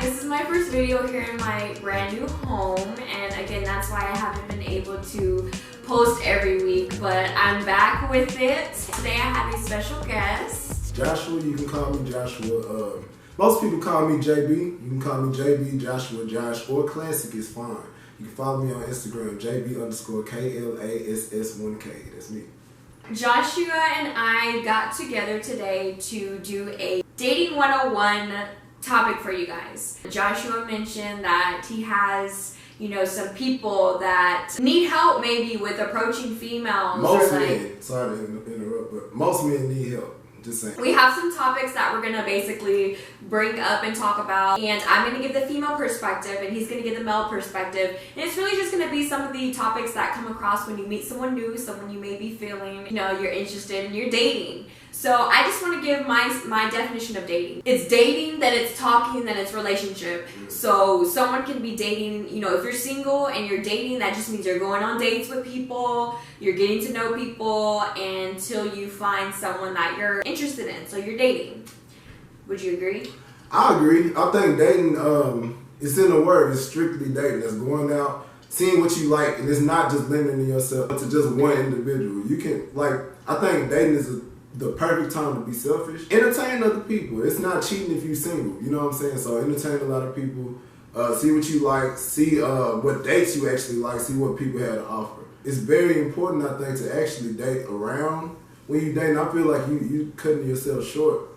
This is my first video here in my brand new home, and again, that's why I haven't been able to post every week, but I'm back with it. Today I have a special guest. Joshua, you can call me Joshua. Most people call me JB. You can call me JB, Joshua, Josh, or Classic is fine. You can follow me on Instagram, JB_KLASS1K. That's me. Joshua and I got together today to do a Dating 101 topic for you guys. Joshua mentioned that he has, some people that need help maybe with approaching females. Most men, sorry to interrupt, but most men need help. Just saying. We have some topics that we're gonna basically bring up and talk about, and I'm gonna give the female perspective and he's gonna give the male perspective, and it's really just gonna be some of the topics that come across when you meet someone new, someone you may be feeling, you're interested in, you're dating. So I just want to give my definition of dating. It's dating, then it's talking, then it's relationship. So someone can be dating, if you're single and you're dating, that just means you're going on dates with people, you're getting to know people until you find someone that you're interested in. So you're dating. Would you agree? I agree. I think dating, it's in the word, it's strictly dating. It's going out, seeing what you like, and it's not just limiting yourself to just one individual. You can, I think dating is the perfect time to be selfish. Entertain other people. It's not cheating if you're single. You know what I'm saying? So entertain a lot of people. See what you like. See what dates you actually like. See what people have to offer. It's very important, I think, to actually date around. When you date, I feel like you cutting yourself short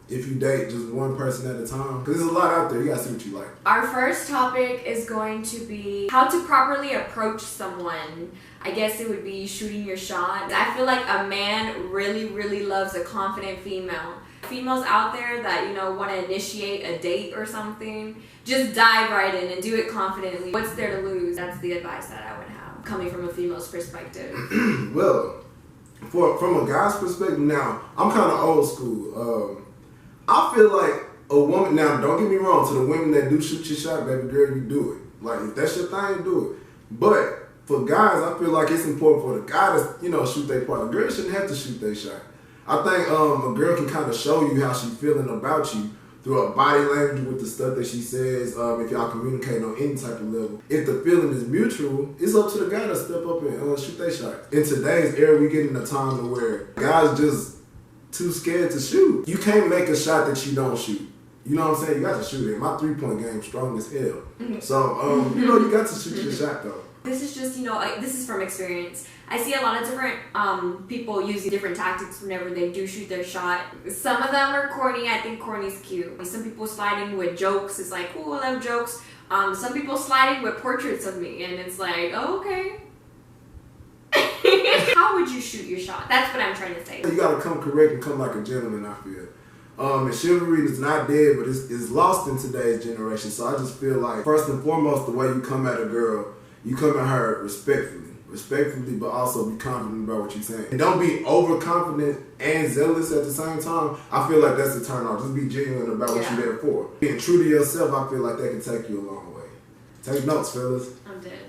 if you date just one person at a time. Because there's a lot out there. You got to see what you like. Our first topic is going to be how to properly approach someone. I guess it would be shooting your shot. I feel like a man really, really loves a confident female. Females out there that, want to initiate a date or something, just dive right in and do it confidently. What's there to lose? That's the advice that I would have, coming from a female's perspective. Well, from a guy's perspective, now, I'm kind of old school. I feel like a woman, now don't get me wrong, to the women that do shoot your shot, baby girl, you do it. If that's your thing, do it. But for guys, I feel like it's important for the guy to, shoot their part. A girl shouldn't have to shoot their shot. I think a girl can kind of show you how she's feeling about you through her body language with the stuff that she says, if y'all communicate on any type of level. If the feeling is mutual, it's up to the guy to step up and shoot their shot. In today's era, we get in a time to where guys just too scared to shoot. You can't make a shot that you don't shoot. You know what I'm saying? You got to shoot it. My three-point game strong as hell. So, you got to shoot your shot, though. This is just, this is from experience. I see a lot of different people using different tactics whenever they do shoot their shot. Some of them are corny. I think corny's cute. Some people sliding with jokes. It's like, ooh, I love jokes. Some people sliding with portraits of me, and it's like, oh, okay. How would you shoot your shot? That's what I'm trying to say. You got to come correct and come like a gentleman, I feel. And chivalry is not dead, but it's lost in today's generation. So I just feel like, first and foremost, the way you come at a girl, you come at her respectfully, but also be confident about what you're saying. And don't be overconfident and zealous at the same time. I feel like that's a turn off. Just be genuine about what you're there for. Being true to yourself, I feel like that can take you a long way. Take notes, fellas. I'm dead.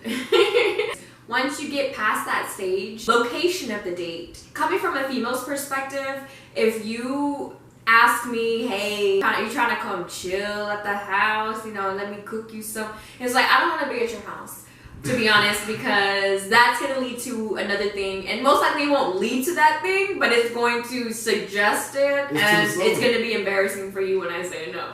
Once you get past that stage, location of the date. Coming from a female's perspective, if you ask me, hey, you trying to come chill at the house, let me cook you some. It's like, I don't want to be at your house, to be honest, because that's going to lead to another thing, and most likely it won't lead to that thing, but it's going to suggest it, and it's going to be embarrassing for you when I say no.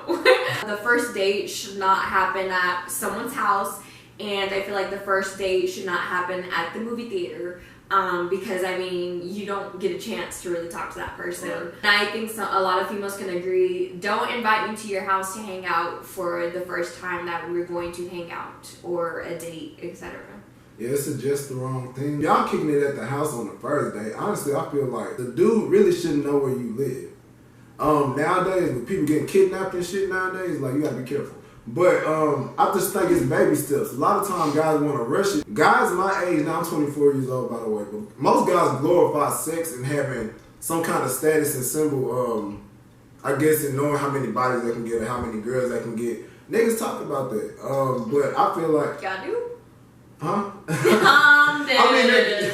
The first date should not happen at someone's house, and I feel like the first date should not happen at the movie theater. Because you don't get a chance to really talk to that person. Right. And I think a lot of females can agree, don't invite me to your house to hang out for the first time that we're going to hang out, or a date, etc. Yeah, it's just the wrong thing. Y'all kicking it at the house on the first date. Honestly, I feel like the dude really shouldn't know where you live. Nowadays, with people getting kidnapped and shit nowadays, you gotta be careful. But I just think it's baby steps. A lot of times guys want to rush it. Guys my age, now I'm 24 years old by the way, but most guys glorify sex and having some kind of status and symbol, I guess, in knowing how many bodies they can get or how many girls they can get. Niggas talk about that. But I feel like... Y'all do? Huh? I'm dead.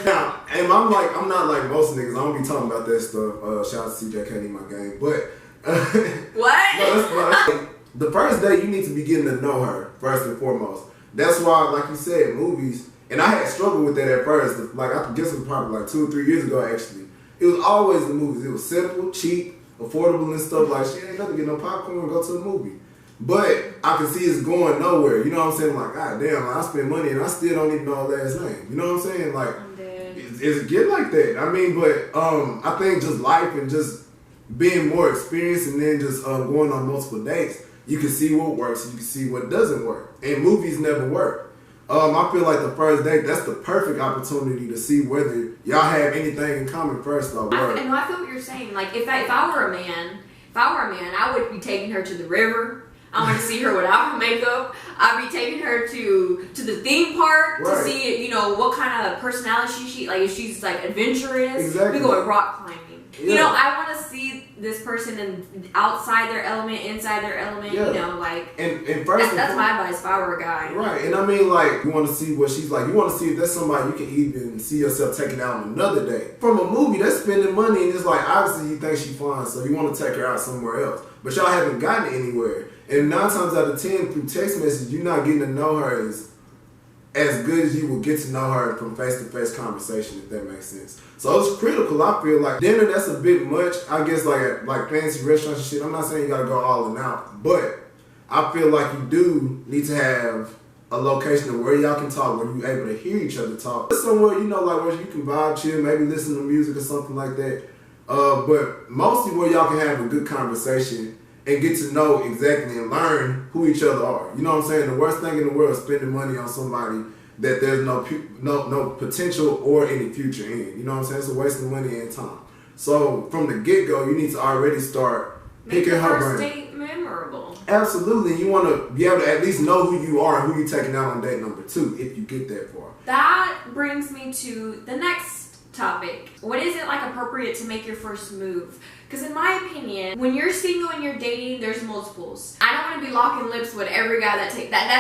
I'm not like most niggas. I don't be talking about that stuff. Shout out to CJ, can't eat my game. But... What? No, that's the first day you need to be getting to know her first and foremost. That's why, like you said, movies, and I had struggled with that at first. Like I guess it was probably like 2 or 3 years ago actually. It was always the movies. It was simple, cheap, affordable and stuff. Like shit, ain't nothing to get no popcorn and go to the movie. But I can see it's going nowhere. You know what I'm saying? Like, god damn, like, I spend money and I still don't even know her last name. You know what I'm saying? Like, it's getting like that. I mean, but I think just life and just being more experienced and then just going on multiple dates, you can see what works and you can see what doesn't work. And movies never work. I feel like the first date, that's the perfect opportunity to see whether y'all have anything in common first off. I feel what you're saying. Like, if I were a man, I would be taking her to the river. I want to see her without her makeup. I'd be taking her to the theme park to see, you know, what kind of personality she like, if she's like adventurous. Exactly. We go rock climbing. Yeah. You know, I want to see this person in outside their element, inside their element. Yeah. You know, like and first that's my advice if I were a guy. Right, and I mean, like, you want to see what she's like. You want to see if that's somebody you can even see yourself taking out on another day. From a movie, that's spending money, and it's like obviously you think she's fine, so you want to take her out somewhere else, but y'all haven't gotten anywhere. And 9 times out of 10, through text message, you're not getting to know her as good as you will get to know her from face-to-face conversation, if that makes sense. So it's critical. I feel like dinner, that's a bit much. I guess like at like fancy restaurants and shit, I'm not saying you gotta go all in out, but I feel like you do need to have a location of where y'all can talk, where you're able to hear each other talk. Somewhere, you know, like where you can vibe, chill, maybe listen to music or something like that. But mostly where y'all can have a good conversation and get to know exactly and learn who each other are. You know what I'm saying? The worst thing in the world is spending money on somebody that there's no potential or any future in. You know what I'm saying? It's a waste of money and time. So from the get-go, you need to already start picking her brain. Make the first date memorable. Absolutely. You want to be able to at least know who you are and who you're taking out on date number 2 if you get that far. That brings me to the next topic. What is it like appropriate to make your first move? Because in my opinion, when you're single and you're dating, there's multiples. I don't want to be locking lips with every guy that's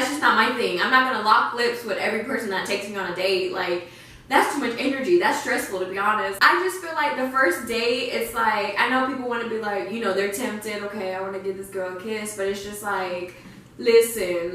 just not my thing. I'm not going to lock lips with every person that takes me on a date. Like, that's too much energy. That's stressful, to be honest. I just feel like the first date, it's like, I know people want to be like, you know, they're tempted. Okay, I want to give this girl a kiss, but it's just like, listen.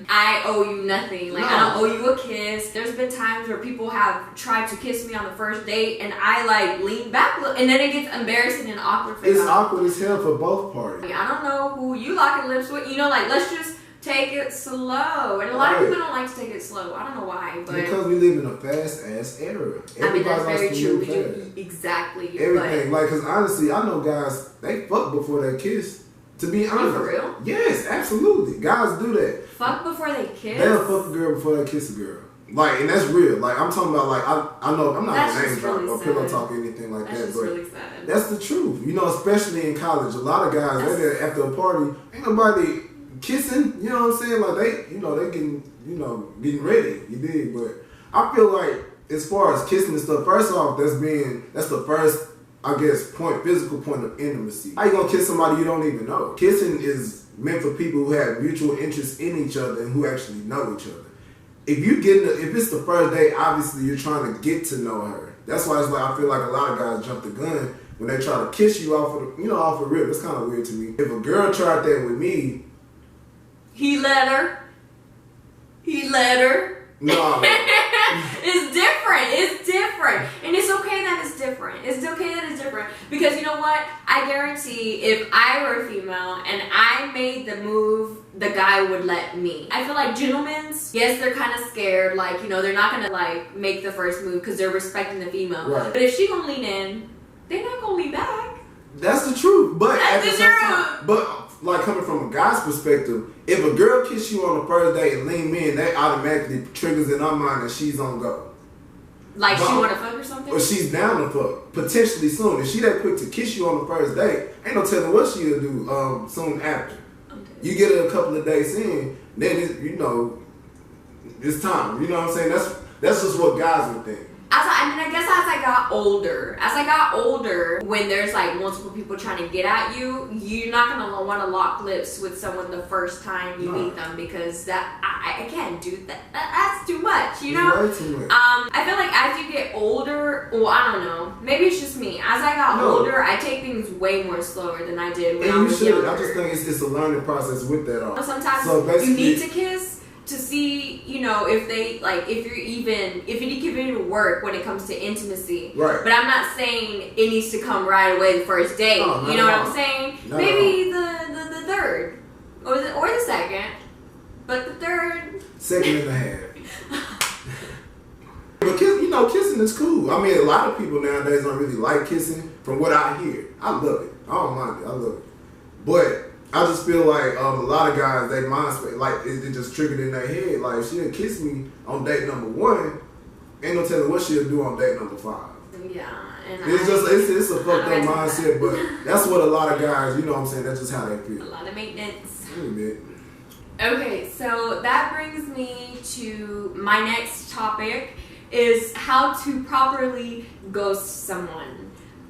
I owe you nothing. Like, no. I don't owe you a kiss. There's been times where people have tried to kiss me on the first date, and I like lean back, and then it gets embarrassing and awkward for them. It's awkward as hell for both parties. I don't know who you locking lips with. You know, like, let's just take it slow. And a lot of people don't like to take it slow. I don't know why, but because we live in a fast ass era. I mean, that's very true. We do exactly everything. Like, cause honestly, I know guys, they fuck before they kiss. To be honest. For real? Yes, absolutely. Guys do that. Fuck before they kiss? They'll fuck a girl before they kiss a girl. Like, and that's real. Like, I'm talking about, like, I know, I'm not gonna name drop or pillow talk or anything like that, but really sad. That's the truth. You know, especially in college, a lot of guys, they're there after a party, ain't nobody kissing, you know what I'm saying? Like, they getting ready, you dig? But I feel like, as far as kissing and stuff, first off, that's the first, I guess, physical point of intimacy. How you gonna kiss somebody you don't even know? Kissing is meant for people who have mutual interest in each other and who actually know each other. If it's the first date, obviously you're trying to get to know her. That's why it's like, I feel like a lot of guys jump the gun when they try to kiss you off of rip. It's kind of weird to me. If a girl tried that with me, he let her. No. It's different. And it's okay that it's different. Because you know what? I guarantee if I were a female and I made the move, the guy would let me. I feel like gentlemen, yes, they're kind of scared. Like, you know, they're not going to like make the first move because they're respecting the female. Right. But if she gonna lean in, they're not going to lean back. That's the truth. But that's the truth. But like, coming from a guy's perspective, if a girl kiss you on the first date and lean in, that automatically triggers in our mind that she's on go. Like, she want to fuck or something? Or she's down to fuck, potentially soon. If she that quick to kiss you on the first date, ain't no telling what she'll do soon after. Okay. You get her a couple of days in, then it's time. You know what I'm saying? That's just what guys would think. I I mean, I guess as I got older, when there's like multiple people trying to get at you, you're not gonna want to lock lips with someone the first time you meet them, because that I can't do that. That's too much, you know. Way too much. I feel like as you get older, well, I don't know, maybe it's just me. As I got older, I take things way more slower than I did when I was younger. I just think it's a learning process with that all. Sometimes you need to kiss to see, you know, if they like, if it can even work when it comes to intimacy. Right. But I'm not saying it needs to come right away the first date. No, you know what I'm saying? Maybe the third or the second, but the third. Second and a half. But kissing is cool. I mean, a lot of people nowadays don't really like kissing. From what I hear, I love it. I don't mind it. I love it. But I just feel like a lot of guys, they mind space, like it just triggered in their head. Like, if she'll kiss me on date number 1, ain't no telling what she'll do on date number 5. Yeah, and it's a fucked up mindset, but that's what a lot of guys, you know what I'm saying, that's just how they feel. A lot of maintenance. A little bit. Okay, so that brings me to my next topic, is how to properly ghost someone.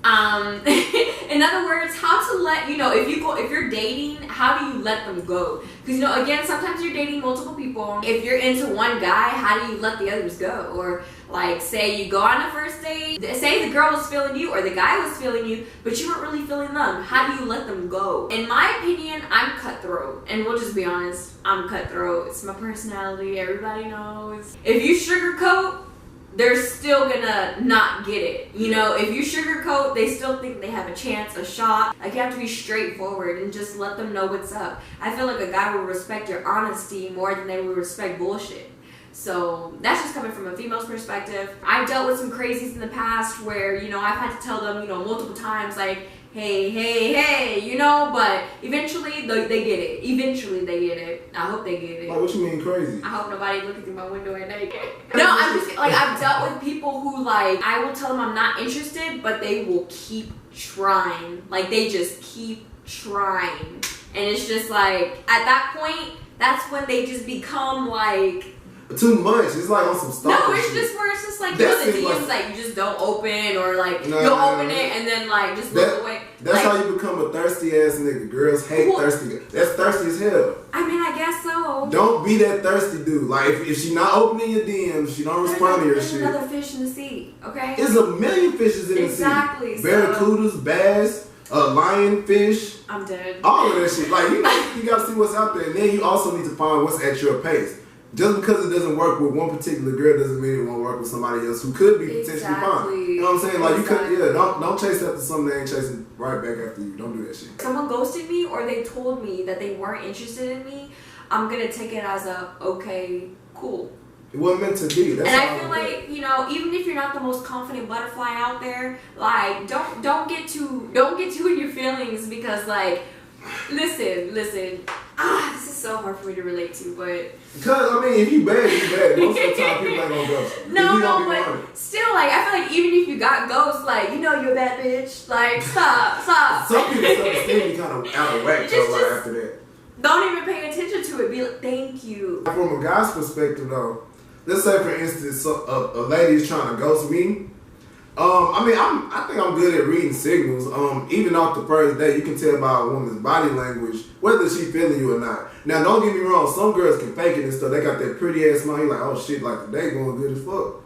In other words, how to let, you know, if you're dating, how do you let them go? Because, you know, again, sometimes you're dating multiple people. If you're into one guy, how do you let the others go? Or like, say you go on a first date, say the girl was feeling you or the guy was feeling you, but you weren't really feeling them. How do you let them go? In my opinion, I'm cutthroat, and we'll just be honest, I'm cutthroat. It's my personality. Everybody knows. If you sugarcoat, they're still gonna not get it. You know, if you sugarcoat, they still think they have a chance, a shot. Like, you have to be straightforward and just let them know what's up. I feel like a guy will respect your honesty more than they will respect bullshit. So that's just coming from a female's perspective. I've dealt with some crazies in the past where, you know, I've had to tell them, you know, multiple times, like, hey, you know, but eventually they get it. Eventually they get it. I hope they get it. Like, what you mean crazy? I hope nobody looking through my window at night. No, I'm just, like, I've dealt with people who, like, I will tell them I'm not interested, but they will keep trying. Like, they just keep trying. And it's just, like, at that point, that's when they just become, like, too much. It's like on some stuff. No, it's just where it's just like, you know, the DMs like you just don't open, or like you'll open it and then like just look away. That's like, how you become a thirsty ass nigga. Girls hate thirsty. That's thirsty as hell. I mean, I guess so. Don't be that thirsty dude. Like, if she not opening your DMs, she don't respond to your shit. There's another fish in the sea, okay? There's a million fishes in the sea. Exactly. Barracudas, bass, lionfish. I'm dead. All of that shit. Like, you know, you gotta see what's out there, and then you also need to find what's at your pace. Just because it doesn't work with one particular girl doesn't mean it won't work with somebody else who could be potentially fine. You know what I'm saying? Like, you could, don't chase after something they ain't chasing right back after you. Don't do that shit. Someone ghosted me or they told me that they weren't interested in me, I'm gonna take it as a okay, cool. It wasn't meant to be. That's and I feel like, you know, even if you're not the most confident butterfly out there, like don't get too in your feelings, because like, listen. This is so hard for me to relate to, but because I mean, if you bad, you bad. Most of the time, people ain't gonna ghost. No, but still, like, I feel like even if you got ghosts, like, you know, you're a bad bitch. Like, stop. Some people's self-esteem be kind of out of whack right after that. Don't even pay attention to it. Be like, thank you. From a guy's perspective, though, let's say for instance, a lady is trying to ghost me. I think I'm good at reading signals. Even off the first day, you can tell by a woman's body language whether she feeling you or not. Now, don't get me wrong, some girls can fake it and stuff. They got that pretty ass smile. You're like, oh shit, like the day going good as fuck.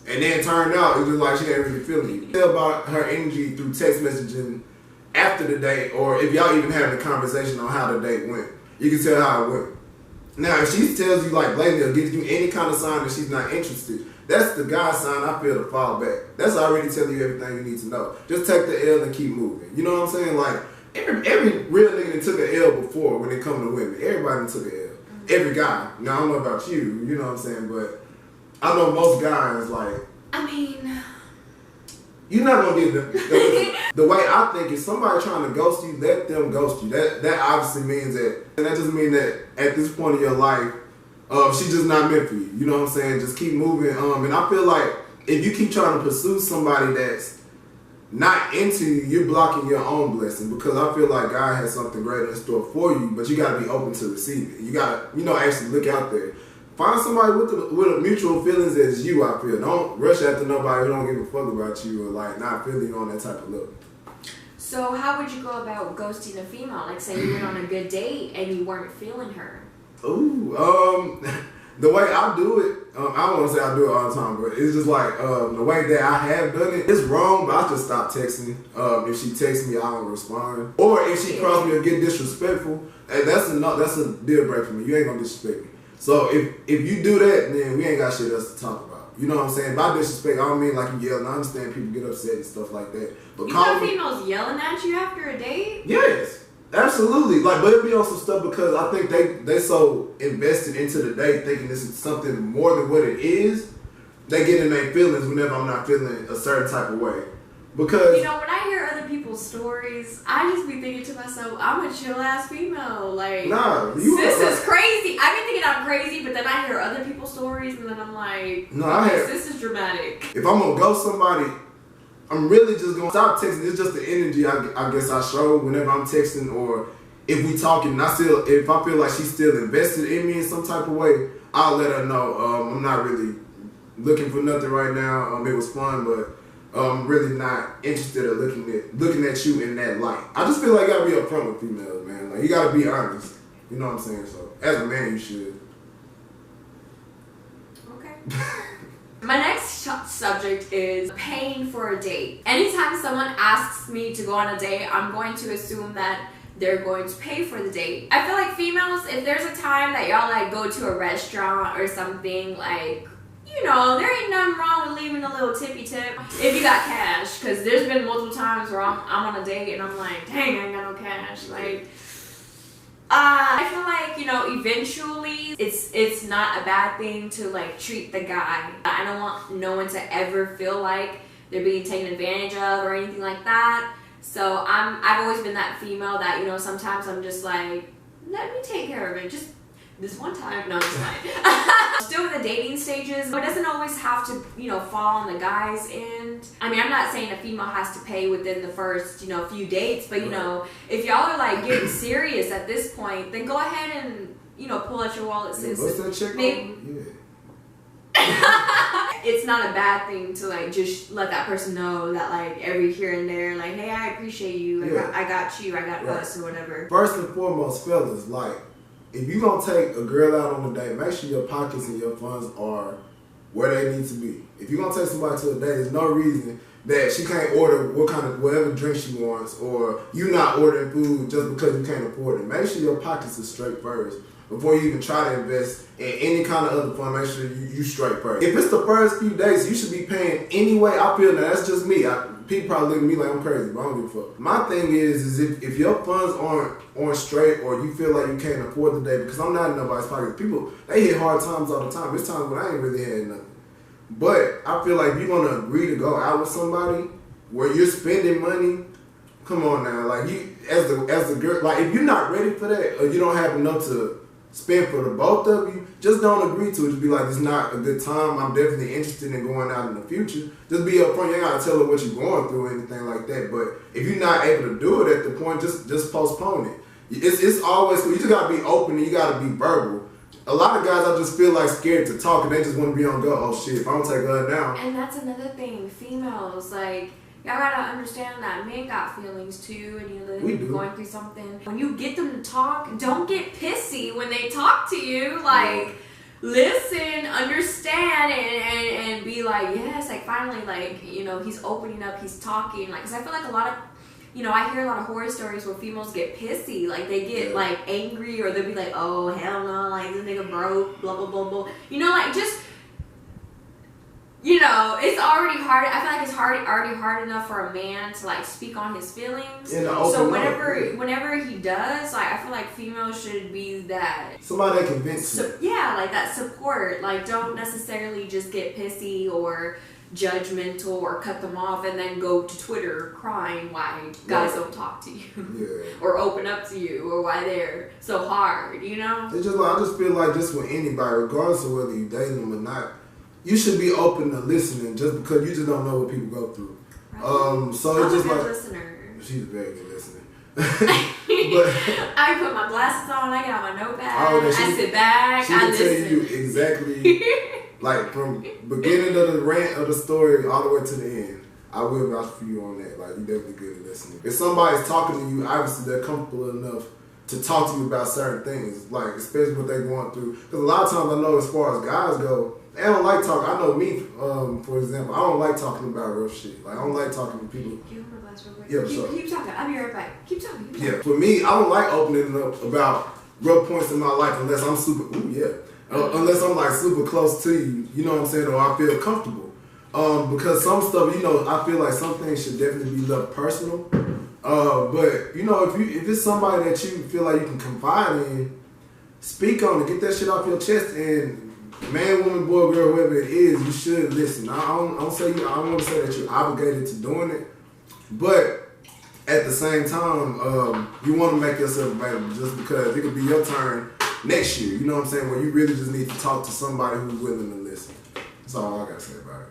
And then it turned out it's just like she ain't really feeling you. Tell about her energy through text messaging after the date, or if y'all even having a conversation on how the date went. You can tell how it went. Now, if she tells you like blatantly or gives you any kind of sign that she's not interested, that's the guy sign I feel to fall back. That's already telling you everything you need to know. Just take the L and keep moving. You know what I'm saying? Like, every real nigga that took an L before when it come to women. Everybody took an L. Every guy. Now, I don't know about you, you know what I'm saying? But I know most guys, like, I mean, you're not going to get the way I think is somebody trying to ghost you, let them ghost you. That obviously means that, and that just means that at this point in your life, she's just not meant for you. You know what I'm saying? Just keep moving. And I feel like if you keep trying to pursue somebody that's not into you, you're blocking your own blessing, because I feel like God has something greater in store for you, but you got to be open to receive it. You got to, actually look out there. Find somebody with a mutual feelings as you. I feel. Don't rush after nobody who don't give a fuck about you or like not feeling you on that type of level. So how would you go about ghosting a female? Like, say you went on a good date and you weren't feeling her. Ooh, the way I do it, I don't want to say I do it all the time, but it's just like the way that I have done it. It's wrong, but I just stop texting. If she texts me, I don't respond. Or if she crosses me or get disrespectful, that's a deal breaker for me. You ain't gonna disrespect me. So if you do that, then we ain't got shit else to talk about. You know what I'm saying? By disrespect, I don't mean like you yelling. I understand people get upset and stuff like that. But you got females yelling at you after a date? Yes. Absolutely, like, but it be on some stuff because I think they so invested into the date, thinking this is something more than what it is. They get in their feelings whenever I'm not feeling a certain type of way. Because when I hear other people's stories, I just be thinking to myself, I'm a chill ass female. Like, this is crazy. I've been thinking I'm crazy, but then I hear other people's stories, and then I'm like, this is dramatic. If I'm gonna ghost somebody, I'm really just gonna stop texting. It's just the energy I guess I show whenever I'm texting, or if we talking. If I feel like she's still invested in me in some type of way, I'll let her know. I'm not really looking for nothing right now. It was fun, but I'm really not interested in looking at you in that light. I just feel like you gotta be upfront with females, man. Like, you gotta be honest. You know what I'm saying? So as a man, you should. Okay. My next subject is paying for a date. Anytime someone asks me to go on a date, I'm going to assume that they're going to pay for the date. I feel like females, if there's a time that y'all like go to a restaurant or something, like, there ain't nothing wrong with leaving a little tippy tip if you got cash. Because there's been multiple times where I'm on a date and I'm like, dang, I ain't got no cash. Like, I feel like, eventually it's not a bad thing to like treat the guy. I don't want no one to ever feel like they're being taken advantage of or anything like that. So I've always been that female that, sometimes I'm just like, let me take care of it. Just this one time. No, it's fine. Still in the dating stages, but it doesn't always have to, fall on the guy's end. I mean, I'm not saying a female has to pay within the first, few dates, but, if y'all are like getting serious at this point, then go ahead and, pull out your wallet, sis. What's that check? It's not a bad thing to like just let that person know that like every here and there, like, hey, I appreciate you. I got you. I got us or whatever. First and foremost, fellas, like, if you gonna take a girl out on a date, make sure your pockets and your funds are where they need to be. If you're gonna take somebody to a date, there's no reason that she can't order whatever drink she wants, or you not ordering food just because you can't afford it. Make sure your pockets are straight first before you even try to invest in any kind of other fund. Make sure you straight first. If it's the first few days, you should be paying anyway. I feel that's just me. People probably look at me like I'm crazy, but I don't give a fuck. My thing is if your funds aren't straight, or you feel like you can't afford the day, because I'm not in nobody's pocket. People, they hit hard times all the time. There's times when I ain't really had nothing. But I feel like if you're gonna agree to go out with somebody where you're spending money, come on now. Like, you as the girl, like, if you're not ready for that, or you don't have enough to spend for the both of you, just don't agree to it. Just be like, it's not a good time. I'm definitely interested in going out in the future. Just be upfront. You ain't gotta tell her what you're going through or anything like that. But if you're not able to do it at the point, just postpone it. It's always, you just gotta be open and you gotta be verbal. A lot of guys, I just feel like scared to talk, and they just want to be on go. Oh shit, if I don't take her now. And that's another thing, females, like, y'all gotta understand that men got feelings too, and they're going through something. When you get them to talk, don't get pissy when they talk to you. Like, listen, understand, and be like, yes, like, finally, like, he's opening up, he's talking. Like, because I feel like a lot of, I hear a lot of horror stories where females get pissy. Like, they get, like, angry, or they'll be like, oh, hell no, like, this nigga broke, blah, blah, blah, blah. Like, just, it's already hard. I feel like it's already hard enough for a man to, like, speak on his feelings. So whenever he does, like, I feel like females should be that. Somebody that convinces you. Yeah, like, that support. Like, don't necessarily just get pissy or judgmental or cut them off and then go to Twitter crying why guys don't talk to you or open up to you, or why they're so hard, It's just like, I just feel like just with anybody, regardless of whether you dating them or not, you should be open to listening, just because you just don't know what people go through. Right. So it's just like listener. She's a very good listener. I put my glasses on, I got my notepad, I sit back, I listen. She can tell you exactly, like from beginning of the rant of the story all the way to the end. I will vouch for you on that. Like, you definitely good at listening. If somebody's talking to you, obviously they're comfortable enough to talk to you about certain things, like especially what they're going through. Because a lot of times I know as far as guys go, they don't like talking. I know me, for example, I don't like talking about real shit. Like, I don't like talking to people. Give me my glass real quick. Yeah, keep talking. I'll be right back. Keep talking. Yeah, for me, I don't like opening up about real points in my life unless I'm super, unless I'm like super close to you, you know what I'm saying, or I feel comfortable. Because some stuff, you know, I feel like some things should definitely be left personal. But you know, if it's somebody that you feel like you can confide in, speak on it, get that shit off your chest, and man, woman, boy, girl, whoever it is, you should listen. I don't want to say that you're obligated to doing it, but at the same time, you want to make yourself available just because it could be your turn next year. You know what I'm saying? Where you really just need to talk to somebody who's willing to listen. That's all I gotta say about it.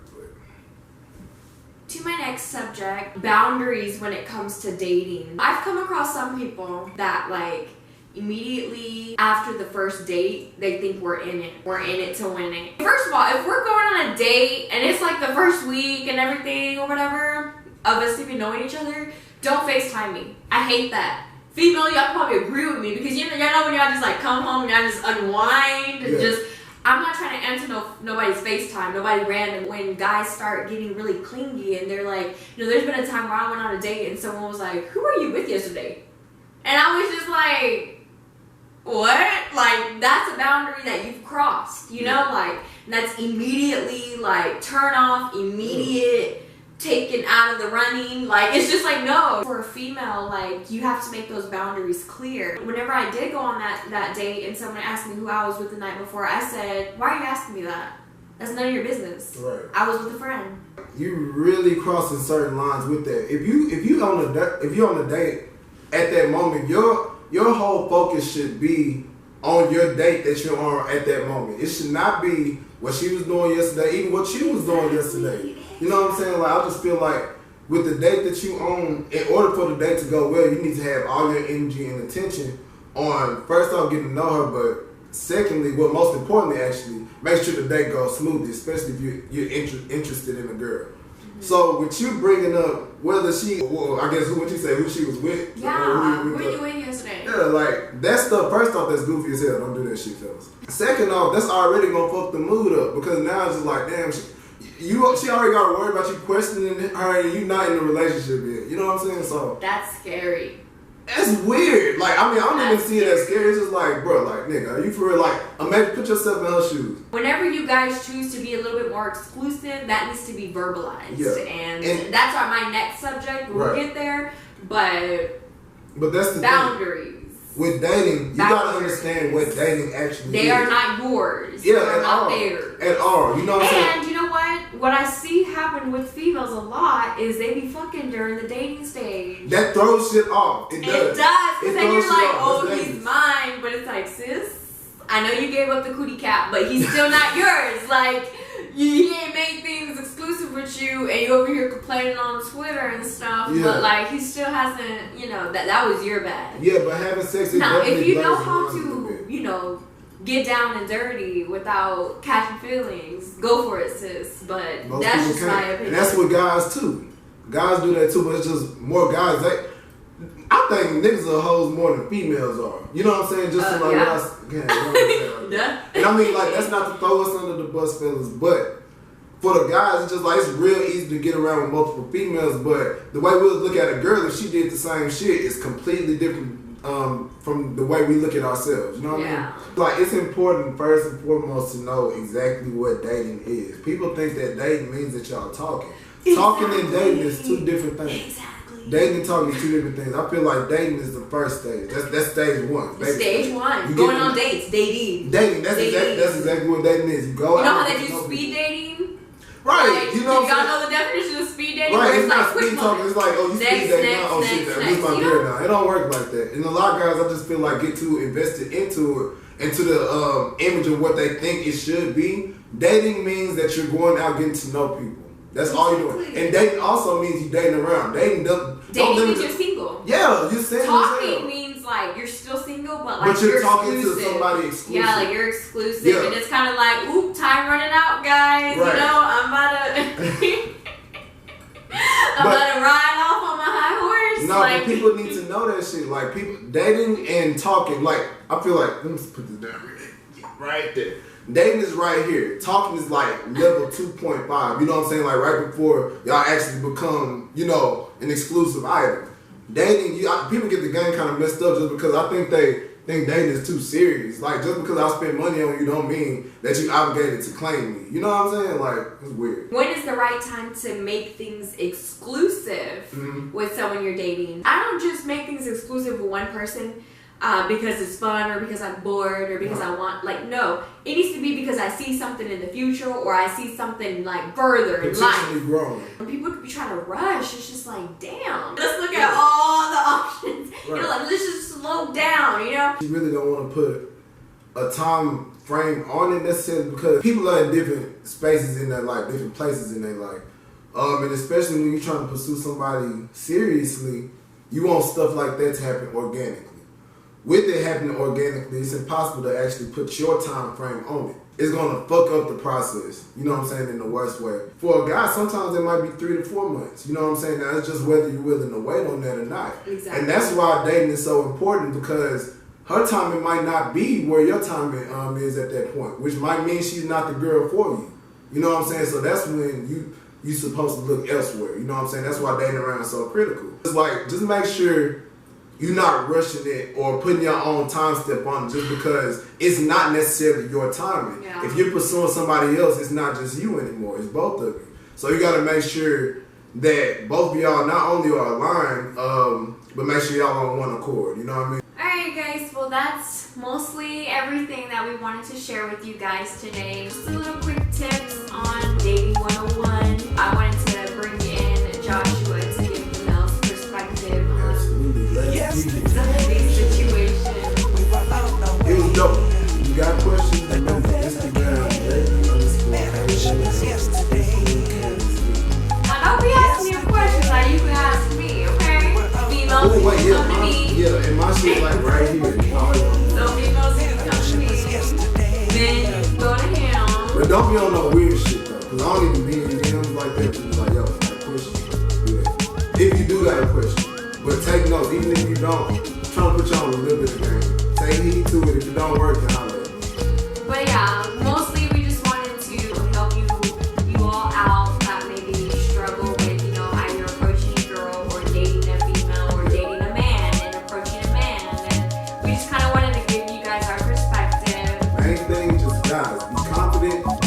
To my next subject, boundaries when it comes to dating. I've come across some people that like immediately after the first date, they think we're in it. We're in it to win it. First of all, if we're going on a date and it's like the first week and everything or whatever of us even knowing each other, don't FaceTime me. I hate that. Female, y'all probably agree with me because y'all know when y'all just like come home and y'all just unwind and just. I'm not trying to answer nobody's FaceTime, nobody random. When guys start getting really clingy and they're like, you know, there's been a time where I went on a date and someone was like, who were you with yesterday? And I was just like, what? Like, that's a boundary that you've crossed, you know? Like, that's immediately, like, turn off, immediate, taken out of the running. Like, it's just like, no. For a female, like, you have to make those boundaries clear. Whenever I did go on that date and someone asked me who I was with the night before, I said, why are you asking me that? That's none of your business. Right. I was with a friend. You really crossing certain lines with that. If you on a date at that moment, your whole focus should be on your date that you're on at that moment. It should not be what she was doing yesterday, even what you was doing yesterday. You know what I'm saying? Like, I just feel like with the date that you own, in order for the date to go well, you need to have all your energy and attention on, first off, getting to know her, but secondly, well, most importantly, actually, make sure the date goes smoothly, especially if you're interested in a girl. Mm-hmm. So with you bringing up whether she, well, I guess who she was with? Yeah, who were you with yesterday? Yeah, like, that stuff, first off, that's goofy as hell. Don't do that shit, fellas. Second off, that's already gonna fuck the mood up because now it's just like, damn, she already got to worry about you questioning her and you not in a relationship yet. You know what I'm saying? So that's scary. That's weird. Like, I mean, I don't even see it as scary. It's just like, bro, like, nigga, are you for real? Like, imagine, put yourself in her shoes. Whenever you guys choose to be a little bit more exclusive, that needs to be verbalized. Yeah. And that's my next subject. We'll get there. But that's the boundaries. Thing. With dating, you gotta understand what dating actually is. They are not yours. Yeah, they're not theirs. At all. You know what I'm saying? And you know what? What I see happen with females a lot is they be fucking during the dating stage. That throws shit off. It does. Because then you're like, oh, he's mine. But it's like, sis, I know you gave up the cootie cap, but he's still not yours. Like, he ain't made things exclusive with you, and you over here complaining on Twitter and stuff. Yeah. But like, he still hasn't, you know, that was your bad. Yeah, but having sex is now, if you know how to, you know, get down and dirty without catching feelings, go for it, sis. But most that's just my opinion. And that's with guys too. Guys do that too, but it's just more guys. I think niggas are hoes more than females are. You know what I'm saying? Just to like, yeah. And I mean, like, that's not to throw us under the bus, fellas, but for the guys, it's just like, it's real easy to get around with multiple females, but the way we look at a girl, if she did the same shit, is completely different from the way we look at ourselves. You know what I mean? Like, it's important, first and foremost, to know exactly what dating is. People think that dating means that y'all talking. Exactly. Talking and dating is two different things. Exactly. Dating and talking is two different things. I feel like dating is the first stage. That's stage one. Stage one. Going on dates. Dating. That's exactly what dating is. You go out. You know how they do speed dating? Right. Like, you know y'all know the definition of speed dating? Right. It's not speed talking. It's like, oh, you speed dating now. Oh, shit, this is my girl now. It don't work like that. And a lot of guys, I just feel like, get too invested into the image of what they think it should be. Dating means that you're going out getting to know people. That's all you're doing. And dating also means you're dating around. Dating means you're single. Yeah, you're single. Talking means like you're still single, but like but you're talking exclusive. to somebody exclusive. Yeah, like you're exclusive, Yeah. and it's kind of like, oop, time running out, guys. Right. You know, I'm about to ride off on my high horse. No, like, but people need to know that shit. Like, people dating and talking. Like, I feel like, let me put this down right there. Dating is right here. Talking is like level 2.5. You know what I'm saying? Like right before y'all actually become, you know, an exclusive item. Dating, people get the game kind of messed up just because I think they think dating is too serious. Like, just because I spend money on you don't mean that you obligated to claim me. You know what I'm saying? Like, it's weird. when is the right time to make things exclusive with someone you're dating? I don't just make things exclusive with one person because it's fun or because I'm bored or because I want, like, no. It needs to be because I see something in the future or I see something, like, further in life. Potentially growing. When people could be trying to rush, it's just like, damn. Let's look at all the options. Right. You know, like, let's just slow down, you know? You really don't want to put a time frame on it necessarily because people are in different spaces in their life, different places in their life. And especially when you're trying to pursue somebody seriously, you want stuff like that to happen organically. With it happening organically, it's impossible to actually put your time frame on it. It's gonna fuck up the process, you know what I'm saying, in the worst way. For a guy, sometimes it might be 3 to 4 months, you know what I'm saying? Now, it's just whether you're willing to wait on that or not. Exactly. And that's why dating is so important because her timing might not be where your timing is at that point, which might mean she's not the girl for you. You know what I'm saying? So that's when you supposed to look elsewhere, you know what I'm saying? That's why dating around is so critical. It's like, just make sure you're not rushing it or putting your own time step on it just because it's not necessarily your timing. Yeah. If you're pursuing somebody else, it's not just you anymore. It's both of you. So you got to make sure that both of y'all not only are aligned, but make sure y'all on one accord. You know what I mean? Alright guys, well that's mostly everything that we wanted to share with you guys today. Just a little quick tips on Dating 101. I wanted to bring in Joshua to give the male's perspective on these situations. It was dope. You got questions? Remember Instagram. Don't be asking me questions like you can ask me, okay? Females Oh, wait, can come to me. yeah, and my shit like right here. So females can come to me. Then you go to him. But don't be on no weird shit though, cause I don't even be in DMs like that. Just like, yo, I got a question. Do that. If you do got a question, but take notes. Even if you don't, try to put you on a little bit of game. Take heed to it. If it don't work, then holler at me. But yeah, mostly we just wanted to help you all out that maybe struggle with, you know, either approaching a girl or dating a female or dating a man and approaching a man. And we just kind of wanted to give you guys our perspective. Main thing, just guys, be confident.